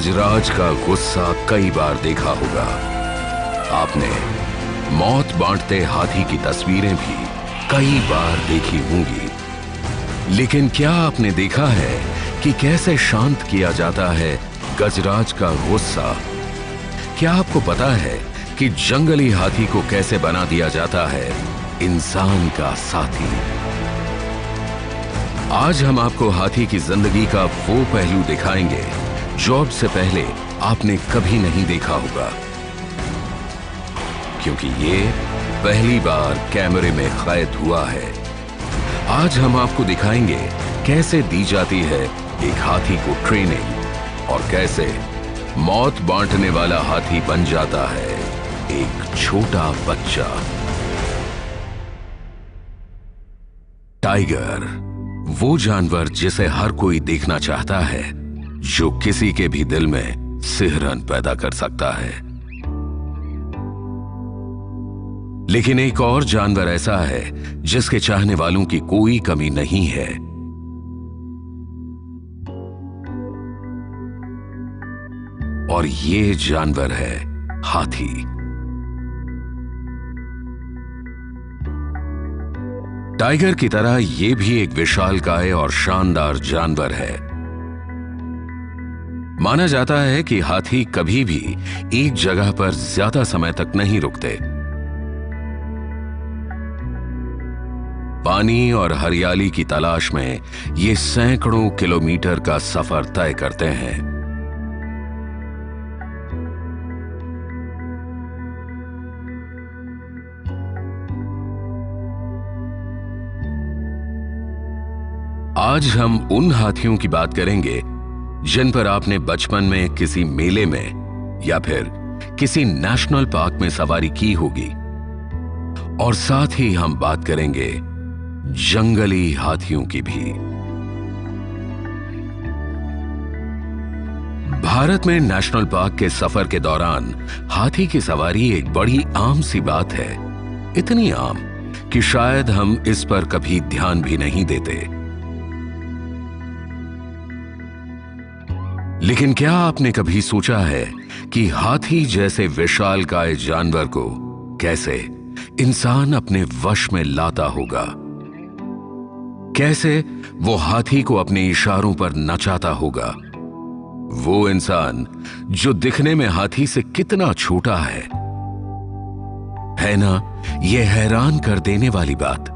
गजराज का गुस्सा कई बार देखा होगा। आपने मौत बांटते हाथी की तस्वीरें भी कई बार देखी होंगी, लेकिन क्या आपने देखा है कि कैसे शांत किया जाता है गजराज का गुस्सा? क्या आपको पता है कि जंगली हाथी को कैसे बना दिया जाता है इंसान का साथी? आज हम आपको हाथी की जिंदगी का वो पहलू दिखाएंगे जो अब से पहले आपने कभी नहीं देखा होगा, क्योंकि ये पहली बार कैमरे में कैद हुआ है। आज हम आपको दिखाएंगे कैसे दी जाती है एक हाथी को ट्रेनिंग और कैसे मौत बांटने वाला हाथी बन जाता है एक छोटा बच्चा। टाइगर वो जानवर जिसे हर कोई देखना चाहता है, जो किसी के भी दिल में सिहरन पैदा कर सकता है। लेकिन एक और जानवर ऐसा है जिसके चाहने वालों की कोई कमी नहीं है। और ये जानवर है हाथी। टाइगर की तरह ये भी एक विशालकाय और शानदार जानवर है। माना जाता है कि हाथी कभी भी एक जगह पर ज्यादा समय तक नहीं रुकते। पानी और हरियाली की तलाश में ये सैकड़ों किलोमीटर का सफर तय करते हैं। आज हम उन हाथियों की बात करेंगे जिन पर आपने बचपन में किसी मेले में या फिर किसी नेशनल पार्क में सवारी की होगी। और साथ ही हम बात करेंगे जंगली हाथियों की भी। भारत में नेशनल पार्क के सफर के दौरान हाथी की सवारी एक बड़ी आम सी बात है। इतनी आम कि शायद हम इस पर कभी ध्यान भी नहीं देते। लेकिन क्या आपने कभी सोचा है कि हाथी जैसे विशालकाय जानवर को कैसे इंसान अपने वश में लाता होगा? कैसे वो हाथी को अपने इशारों पर नचाता होगा? वो इंसान जो दिखने में हाथी से कितना छोटा है ना? यह हैरान कर देने वाली बात।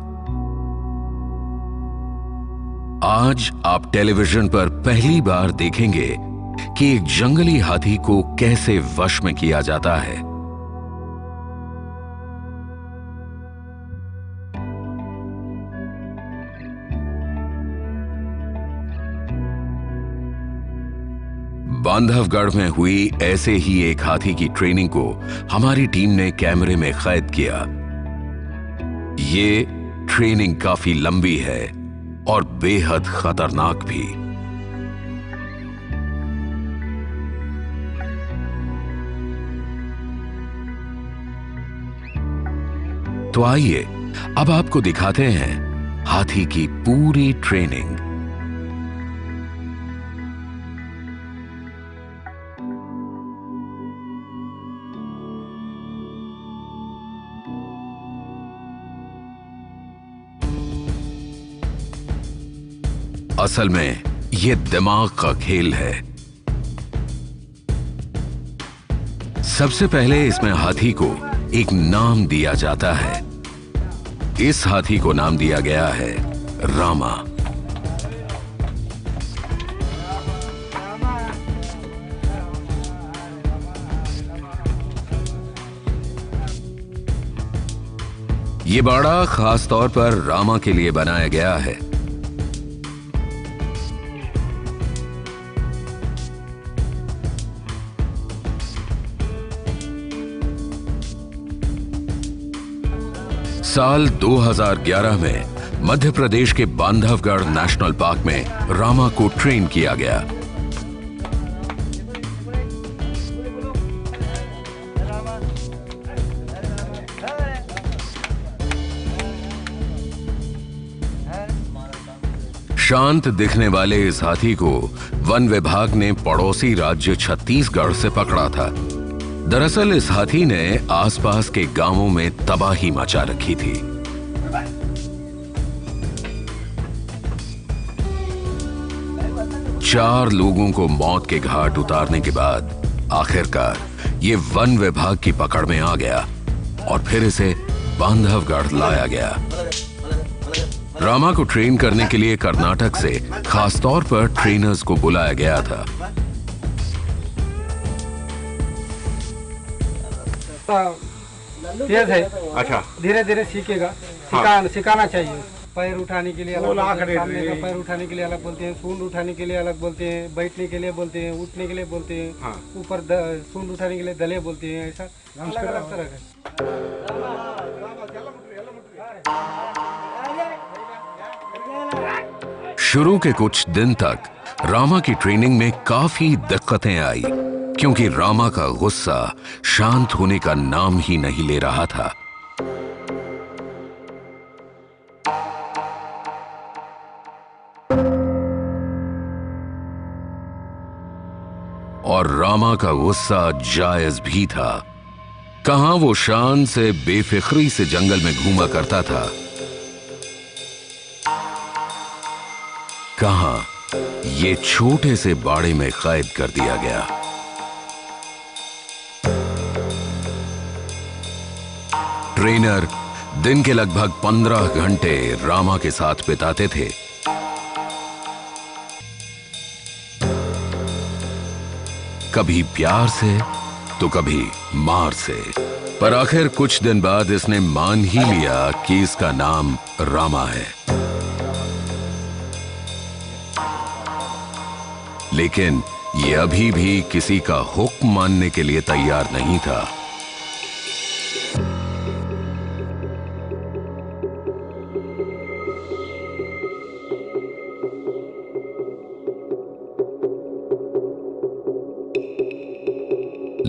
आज आप टेलीविजन पर पहली बार देखेंगे कि एक जंगली हाथी को कैसे वश में किया जाता है। बांधवगढ़ में हुई ऐसे ही एक हाथी की ट्रेनिंग को हमारी टीम ने कैमरे में कैद किया। ये ट्रेनिंग काफी लंबी है और बेहद खतरनाक भी। तो आइए अब आपको दिखाते हैं हाथी की पूरी ट्रेनिंग। असल में यह दिमाग का खेल है। सबसे पहले इसमें हाथी को एक नाम दिया जाता है। इस हाथी को नाम दिया गया है रामा। यह बाड़ा खास तौर पर रामा के लिए बनाया गया है। साल 2011 में मध्य प्रदेश के बांधवगढ़ नेशनल पार्क में रामा को ट्रेन किया गया। शांत दिखने वाले इस हाथी को वन विभाग ने पड़ोसी राज्य छत्तीसगढ़ से पकड़ा था। दरअसल इस हाथी ने आसपास के गांवों में तबाही मचा रखी थी। चार लोगों को मौत के घाट उतारने के बाद आखिरकार ये वन विभाग की पकड़ में आ गया और फिर इसे बांधवगढ़ लाया गया। रामा को ट्रेन करने के लिए कर्नाटक से खासतौर पर ट्रेनर्स को बुलाया गया था। तेज है, अच्छा, धीरे धीरे सीखेगा। सिखाना चाहिए। पैर उठाने के लिए अलग बोलते हैं, सामने का पैर उठाने के लिए अलग बोलते हैं, सूंड उठाने के लिए अलग बोलते हैं, बैठने के लिए बोलते हैं, उठने के लिए बोलते हैं, ऊपर सूंड उठाने के लिए दले बोलते हैं। ऐसा अलग अलग तरह का। शुरू के कुछ दिन तक रामा की ट्रेनिंग में काफी दिक्कतें आई क्योंकि रामा का गुस्सा शांत होने का नाम ही नहीं ले रहा था। और रामा का गुस्सा जायज भी था। कहां वो शान से बेफिक्री से जंगल में घूमा करता था, कहां ये छोटे से बाड़े में कैद कर दिया गया। ट्रेनर दिन के लगभग 15 घंटे रामा के साथ बिताते थे। कभी प्यार से तो कभी मार से, पर आखिर कुछ दिन बाद इसने मान ही लिया कि इसका नाम रामा है। लेकिन ये अभी भी किसी का हुक्म मानने के लिए तैयार नहीं था।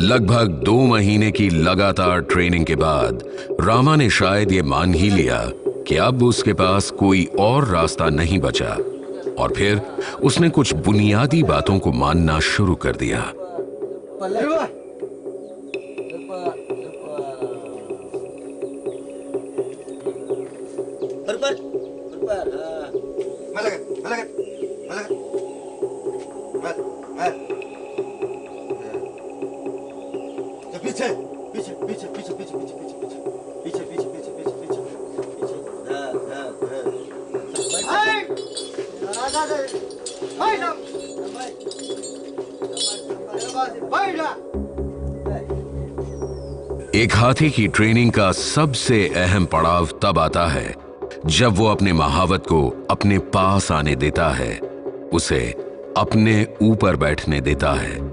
लगभग 2 महीने की लगातार ट्रेनिंग के बाद रामा ने शायद ये मान ही लिया कि अब उसके पास कोई और रास्ता नहीं बचा, और फिर उसने कुछ बुनियादी बातों को मानना शुरू कर दिया। पीछे पीछे पीछे पीछे पीछे पीछे पीछे पीछे पीछे पीछे पीछे पीछे एक हाथी की ट्रेनिंग का सबसे अहम पड़ाव तब आता है जब वो अपने महावत को अपने पास आने देता है, उसे अपने ऊपर बैठने देता है।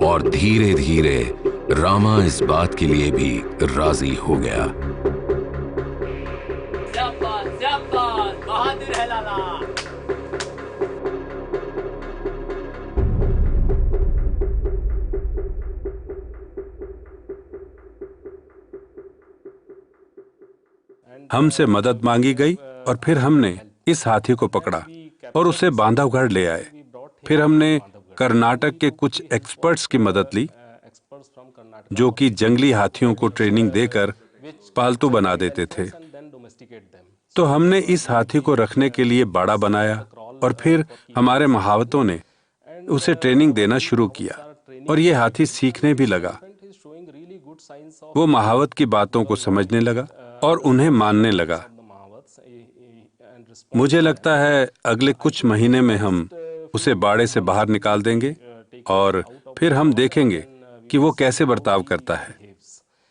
और धीरे धीरे रामा इस बात के लिए भी राजी हो गया। बहादुर है लाला। हमसे मदद मांगी गई और फिर हमने इस हाथी को पकड़ा और उसे बांधवगढ़ ले आए। फिर हमने कर्नाटक के कुछ एक्सपर्ट्स की मदद ली जो कि जंगली हाथियों को ट्रेनिंग देकर पालतू बना देते थे। तो हमने इस हाथी को रखने के लिए बाड़ा बनाया और फिर हमारे महावतों ने उसे ट्रेनिंग देना शुरू किया और ये हाथी सीखने भी लगा। वो महावत की बातों को समझने लगा और उन्हें मानने लगा। मुझे लगता है अगले कुछ महीने में हम उसे बाड़े से बाहर निकाल देंगे और फिर हम देखेंगे कि वो कैसे बर्ताव करता है।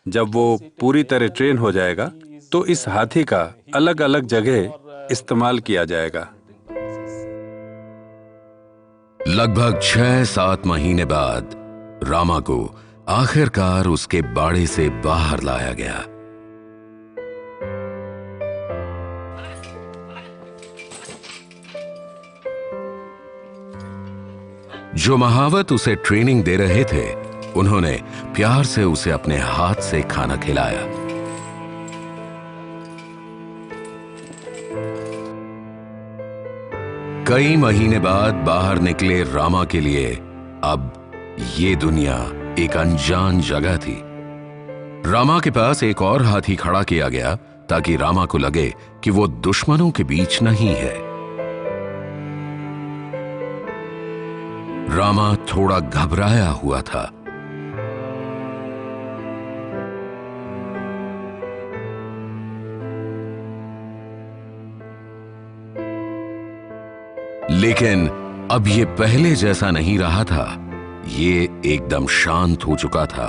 जब वो पूरी तरह ट्रेन हो जाएगा तो इस हाथी का अलग-अलग जगह इस्तेमाल किया जाएगा। लगभग 6-7 महीने बाद रामा को आखिरकार उसके बाड़े से बाहर लाया गया। जो महावत उसे ट्रेनिंग दे रहे थे, उन्होंने प्यार से उसे अपने हाथ से खाना खिलाया। कई महीने बाद बाहर निकले रामा के लिए अब ये दुनिया एक अनजान जगह थी। रामा के पास एक और हाथी खड़ा किया गया ताकि रामा को लगे कि वो दुश्मनों के बीच नहीं है। रामा थोड़ा घबराया हुआ था। लेकिन अब ये पहले जैसा नहीं रहा था। ये एकदम शांत हो चुका था,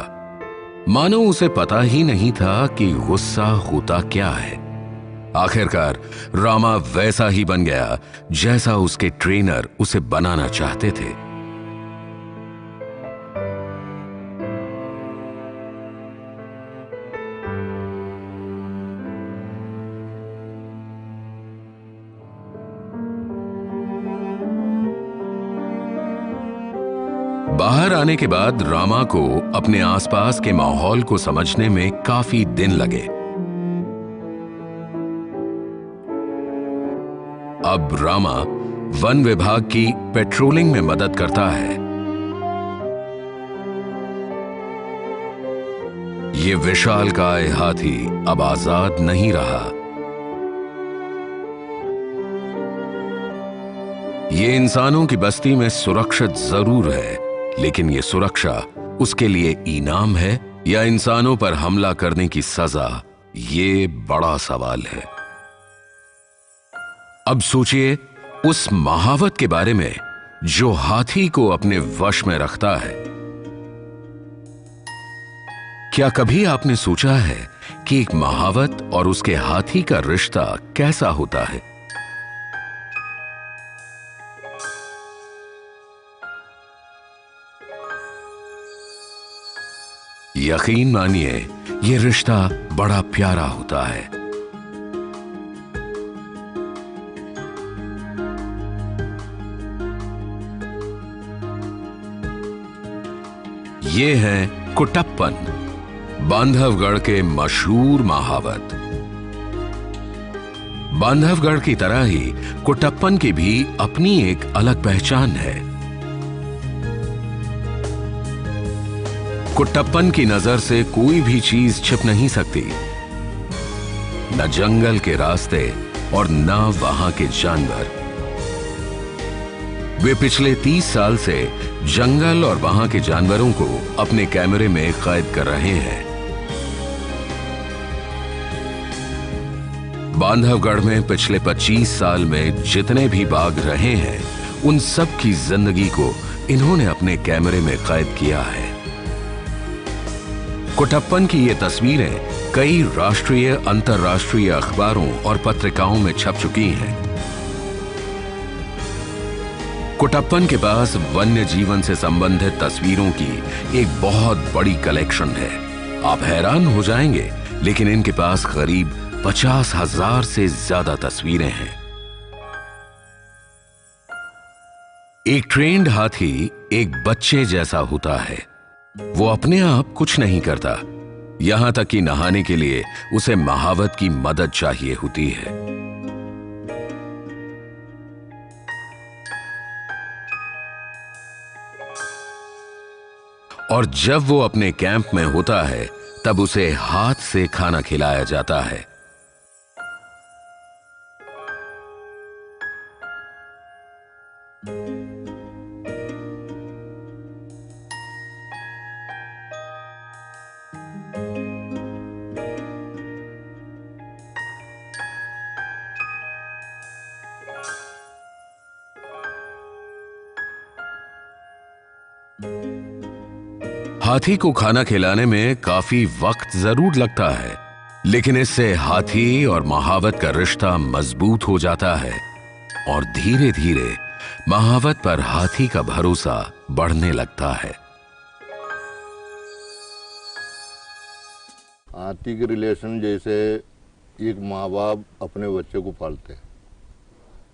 मानो उसे पता ही नहीं था कि गुस्सा होता क्या है। आखिरकार रामा वैसा ही बन गया जैसा उसके ट्रेनर उसे बनाना चाहते थे। बाहर आने के बाद रामा को अपने आसपास के माहौल को समझने में काफी दिन लगे। अब रामा वन विभाग की पेट्रोलिंग में मदद करता है। ये विशालकाय हाथी अब आजाद नहीं रहा। ये इंसानों की बस्ती में सुरक्षित जरूर है, लेकिन ये सुरक्षा उसके लिए इनाम है या इंसानों पर हमला करने की सजा, ये बड़ा सवाल है। अब सोचिए उस महावत के बारे में जो हाथी को अपने वश में रखता है। क्या कभी आपने सोचा है कि एक महावत और उसके हाथी का रिश्ता कैसा होता है? यकीन मानिए, यह रिश्ता बड़ा प्यारा होता है। ये हैं कुटप्पन, बांधवगढ़ के मशहूर महावत। बांधवगढ़ की तरह ही कुटप्पन की भी अपनी एक अलग पहचान है। कुटप्पन की नजर से कोई भी चीज छिप नहीं सकती, न जंगल के रास्ते और न वहां के जानवर। वे पिछले 30 साल से जंगल और वहां के जानवरों को अपने कैमरे में कैद कर रहे हैं। बांधवगढ़ में पिछले 25 साल में जितने भी बाघ रहे हैं, उन सब की जिंदगी को इन्होंने अपने कैमरे में कैद किया है। कुटप्पन की ये तस्वीरें कई राष्ट्रीय अंतर्राष्ट्रीय अखबारों और पत्रिकाओं में छप चुकी हैं। कुटप्पन के पास वन्य जीवन से संबंधित तस्वीरों की एक बहुत बड़ी कलेक्शन है। आप हैरान हो जाएंगे, लेकिन इनके पास करीब 50,000 से ज्यादा तस्वीरें हैं। एक ट्रेन्ड हाथी एक बच्चे जैसा होता है। वो अपने आप कुछ नहीं करता, यहां तक कि नहाने के लिए उसे महावत की मदद चाहिए होती है। और जब वो अपने कैंप में होता है, तब उसे हाथ से खाना खिलाया जाता है। हाथी को खाना खिलाने में काफी वक्त जरूर लगता है, लेकिन इससे हाथी और महावत का रिश्ता मजबूत हो जाता है और धीरे धीरे महावत पर हाथी का भरोसा बढ़ने लगता है। हाथी के रिलेशन जैसे एक माँ बाप अपने बच्चे को पालते हैं,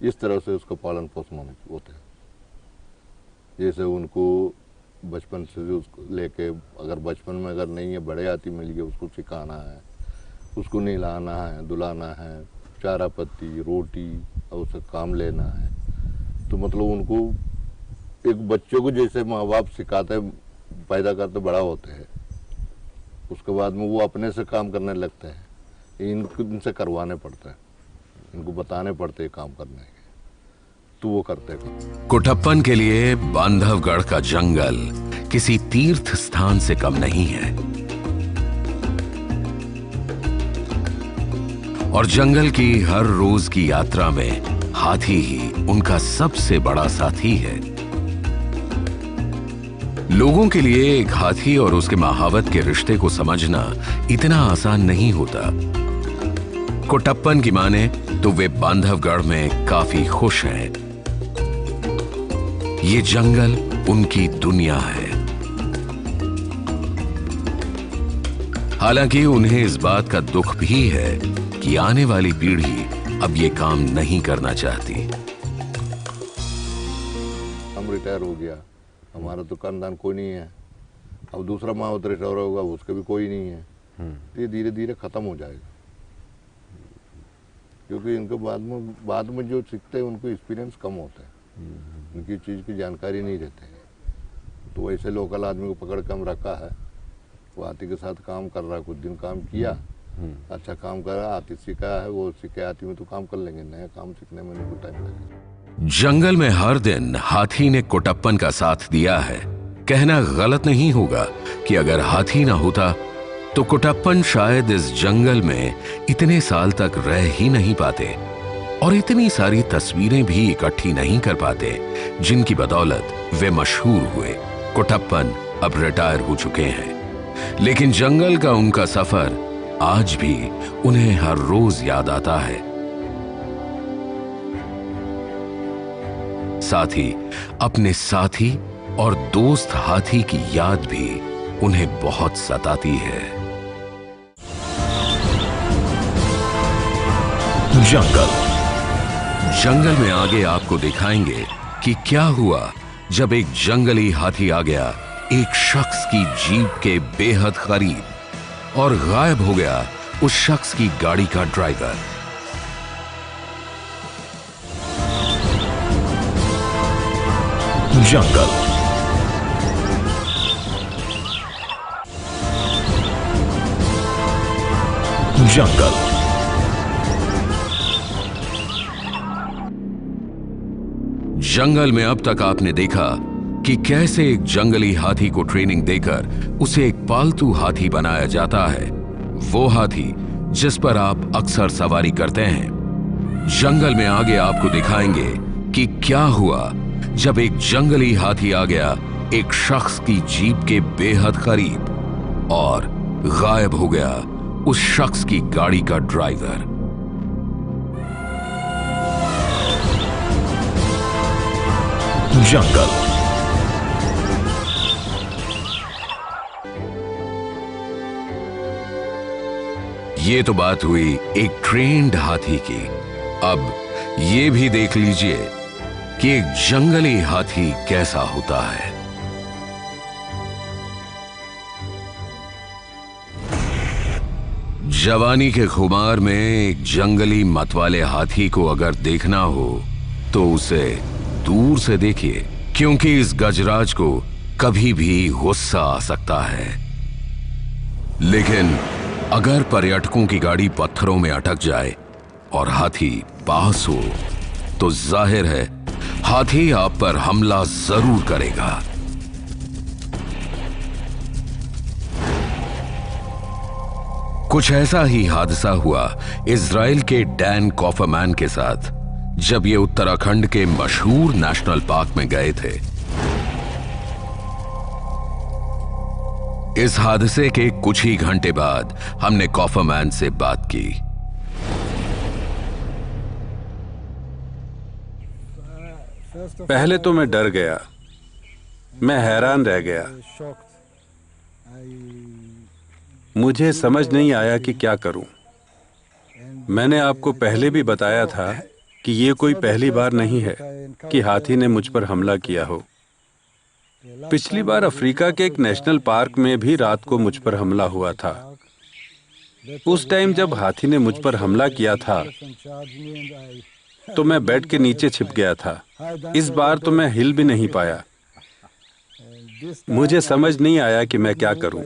इस तरह से उसका पालन पोषण होता है। जैसे उनको बचपन से उसको लेके, अगर बचपन में अगर नहीं है, बड़े हाथी मिल गए, उसको सिखाना है, उसको नहलाना है, धुलाना है, चारा पत्ती, रोटी और उससे काम लेना है। तो मतलब उनको एक बच्चे को जैसे माँ बाप सिखाते, पैदा करते, बड़ा होते हैं, उसके बाद में वो अपने से काम करने लगते हैं। इनसे करवाने पड़ते हैं, इनको बताने पड़ते हैं काम करने के, तो वो करते हैं। कुटप्पन के लिए बांधवगढ़ का जंगल किसी तीर्थ स्थान से कम नहीं है और जंगल की हर रोज की यात्रा में हाथी ही उनका सबसे बड़ा साथी है। लोगों के लिए एक हाथी और उसके महावत के रिश्ते को समझना इतना आसान नहीं होता। कुटप्पन की माने तो वे बांधवगढ़ में काफी खुश हैं। ये जंगल उनकी दुनिया है। हालांकि उन्हें इस बात का दुख भी है कि आने वाली पीढ़ी अब ये काम नहीं करना चाहती। हम रिटायर हो गया, हमारा तो खानदान कोई नहीं है, अब दूसरा महावत रिटायर होगा, उसके भी कोई नहीं है। ये धीरे धीरे खत्म हो जाएगा, क्योंकि इनको बाद में जो सीखते हैं उनको एक्सपीरियंस कम होता है, उनकी चीज़ की जानकारी नहीं रहती है। तो वैसे लोकल आदमी को पकड़ के हम रखा है, वो हाथी के साथ काम कर रहा है, कुछ दिन काम किया, अच्छा काम कर रहा, हाथी सीखा है, वो सीखे हाथी में तो काम कर लेंगे, नया काम सीखने में नहीं टाइम लगेगा। जंगल में हर दिन हाथी ने कुटप्पन का साथ दिया है। कहना गलत नहीं होगा कि अगर हाथी ना होता तो कुटप्पन शायद इस जंगल में इतने साल तक रह ही नहीं पाते और इतनी सारी तस्वीरें भी इकट्ठी नहीं कर पाते जिनकी बदौलत वे मशहूर हुए। कुटप्पन अब रिटायर हो चुके हैं, लेकिन जंगल का उनका सफर आज भी उन्हें हर रोज याद आता है। साथ ही अपने साथी और दोस्त हाथी की याद भी उन्हें बहुत सताती है। जंगल में आगे आपको दिखाएंगे कि क्या हुआ जब एक जंगली हाथी आ गया एक शख्स की जीप के बेहद करीब और गायब हो गया उस शख्स की गाड़ी का ड्राइवर। जंगल जंगल में अब तक आपने देखा कि कैसे एक जंगली हाथी को ट्रेनिंग देकर उसे एक पालतू हाथी बनाया जाता है, वो हाथी जिस पर आप अक्सर सवारी करते हैं। जंगल में आगे आपको दिखाएंगे कि क्या हुआ जब एक जंगली हाथी आ गया एक शख्स की जीप के बेहद करीब और गायब हो गया उस शख्स की गाड़ी का ड्राइवर। जंगल ये तो बात हुई एक ट्रेन्ड हाथी की। अब ये भी देख लीजिए कि एक जंगली हाथी कैसा होता है। जवानी के खुमार में एक जंगली मतवाले हाथी को अगर देखना हो तो उसे दूर से देखिए, क्योंकि इस गजराज को कभी भी गुस्सा आ सकता है। लेकिन अगर पर्यटकों की गाड़ी पत्थरों में अटक जाए और हाथी पास हो तो जाहिर है हाथी आप पर हमला जरूर करेगा। कुछ ऐसा ही हादसा हुआ इजराइल के डैन कॉफरमैन के साथ जब ये उत्तराखंड के मशहूर नेशनल पार्क में गए थे। इस हादसे के कुछ ही घंटे बाद हमने कॉफरमैन से बात की। पहले तो मैं डर गया, मैं हैरान रह गया। मुझे समझ नहीं आया कि क्या करूं। मैंने आपको पहले भी बताया था कि ये कोई पहली बार नहीं है कि हाथी ने मुझ पर हमला किया हो। पिछली बार अफ्रीका के एक नेशनल पार्क में भी रात को मुझ पर हमला हुआ था। उस टाइम जब हाथी ने मुझ पर हमला किया था तो मैं बेड के नीचे छिप गया था। इस बार तो मैं हिल भी नहीं पाया। मुझे समझ नहीं आया कि मैं क्या करूं।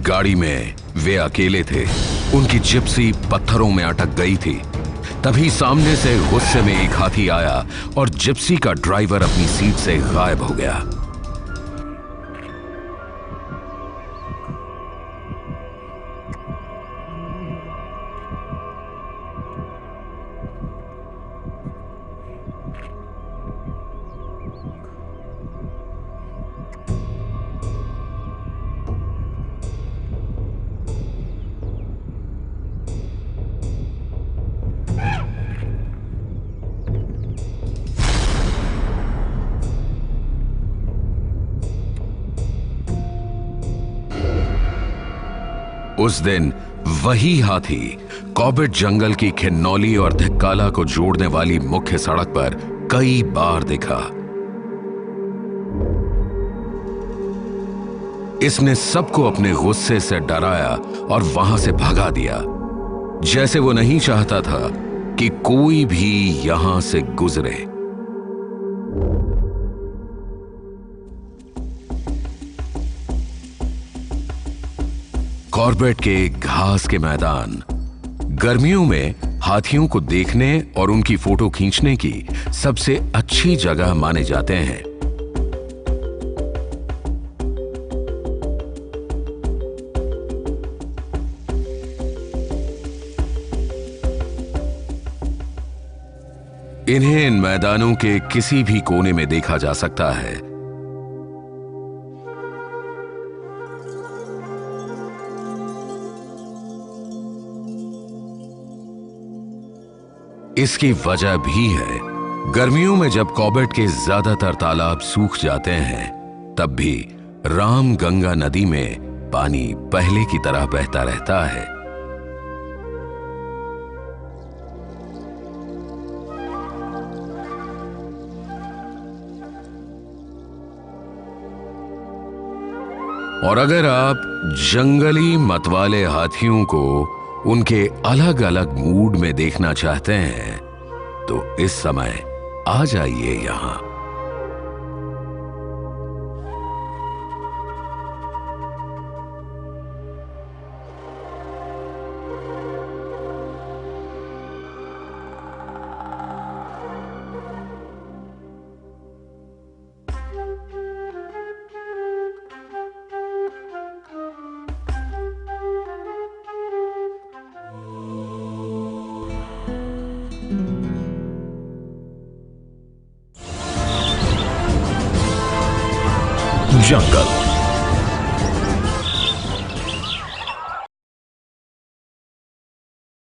गाड़ी में वे अकेले थे। उनकी जिप्सी पत्थरों में अटक गई थी। तभी सामने से गुस्से में एक हाथी आया और जिप्सी का ड्राइवर अपनी सीट से गायब हो गया। उस दिन वही हाथी कॉर्बेट जंगल की खिन्नौली और धिक्काला को जोड़ने वाली मुख्य सड़क पर कई बार दिखा। इसने सबको अपने गुस्से से डराया और वहां से भगा दिया, जैसे वो नहीं चाहता था कि कोई भी यहां से गुजरे। कॉर्बेट के घास के मैदान गर्मियों में हाथियों को देखने और उनकी फोटो खींचने की सबसे अच्छी जगह माने जाते हैं। इन्हें इन मैदानों के किसी भी कोने में देखा जा सकता है। इसकी वजह भी है, गर्मियों में जब कॉर्बेट के ज्यादातर तालाब सूख जाते हैं, तब भी रामगंगा नदी में पानी पहले की तरह बहता रहता है। और अगर आप जंगली मतवाले हाथियों को उनके अलग अलग मूड में देखना चाहते हैं तो इस समय आ जाइए यहां। जंगल